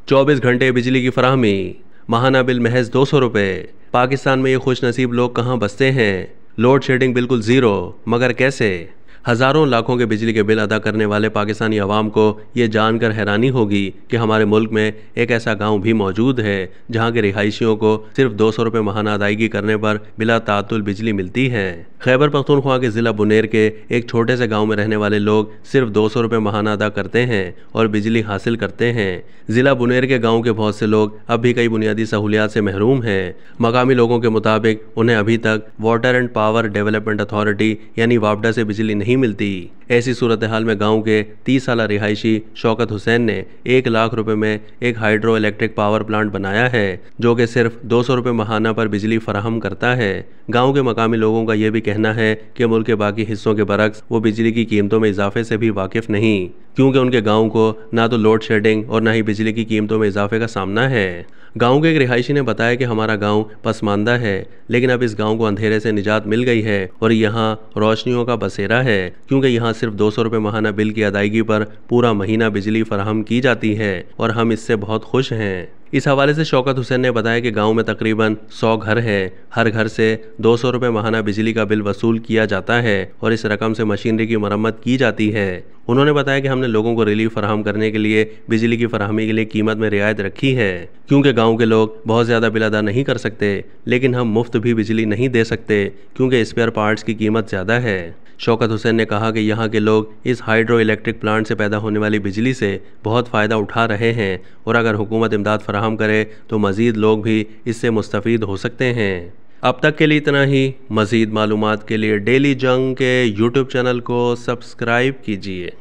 24 घंटे बिजली की फराहमी, माहाना बिल महज 200 रुपये। पाकिस्तान में ये खुश नसीब लोग कहाँ बसते हैं। लोड शेडिंग बिल्कुल ज़ीरो, मगर कैसे। हज़ारों लाखों के बिजली के बिल अदा करने वाले पाकिस्तानी अवाम को ये जानकर हैरानी होगी कि हमारे मुल्क में एक ऐसा गांव भी मौजूद है जहां के रिहायशियों को सिर्फ 200 रुपये माहाना अदायगी करने पर बिला तातुल बिजली मिलती है। खैबर पख्तूनख्वा के ज़िला बुनेर के एक छोटे से गांव में रहने वाले लोग सिर्फ 200 रुपये माहाना अदा करते हैं और बिजली हासिल करते हैं। ज़िला बुनेर के गाँव के बहुत से लोग अब भी कई बुनियादी सहूलियात से महरूम हैं। मकामी लोगों के मुताबिक उन्हें अभी तक water and power development authority यानी वापडा से बिजली नहीं मिलती। ऐसी सूरत हाल में गांव के 30 साला रिहायशी शौकत हुसैन ने 1 लाख रुपए में एक हाइड्रो इलेक्ट्रिक पावर प्लांट बनाया है जो कि सिर्फ 200 रुपये माहाना पर बिजली फराहम करता है। गांव के मकामी लोगों का यह भी कहना है कि मुल्क के बाकी हिस्सों के बरक्स वो बिजली की कीमतों में इजाफे से भी वाकिफ नहीं, क्योंकि उनके गांव को ना तो लोड शेडिंग और ना ही बिजली की कीमतों में इजाफे का सामना है। गांव के एक रिहायशी ने बताया कि हमारा गांव पसमानदा है, लेकिन अब इस गांव को अंधेरे से निजात मिल गई है और यहाँ रोशनियों का बसेरा है, क्योंकि यहाँ सिर्फ 200 रुपये माहाना बिल की अदायगी पर पूरा महीना बिजली फराहम की जाती है और हम इससे बहुत खुश हैं। इस हवाले से शौकत हुसैन ने बताया कि गांव में तकरीबन 100 घर हैं। हर घर से 200 रुपये माहाना बिजली का बिल वसूल किया जाता है और इस रकम से मशीनरी की मरम्मत की जाती है। उन्होंने बताया कि हमने लोगों को रिलीफ फराहम करने के लिए बिजली की फराहमी के लिए कीमत में रियायत रखी है, क्योंकि गांव के लोग बहुत ज़्यादा बिल अदा नहीं कर सकते, लेकिन हम मुफ्त भी बिजली नहीं दे सकते क्योंकि स्पेयर पार्ट्स की कीमत ज़्यादा है। शौकत हुसैन ने कहा कि यहाँ के लोग इस हाइड्रो इलेक्ट्रिक प्लांट से पैदा होने वाली बिजली से बहुत फ़ायदा उठा रहे हैं और अगर हुकूमत इमदाद फराहम करे तो मज़ीद लोग भी इससे मुस्तफ़ीद हो सकते हैं। अब तक के लिए इतना ही। मज़ीद मालूमात के लिए डेली जंग के यूट्यूब चैनल को सब्सक्राइब कीजिए।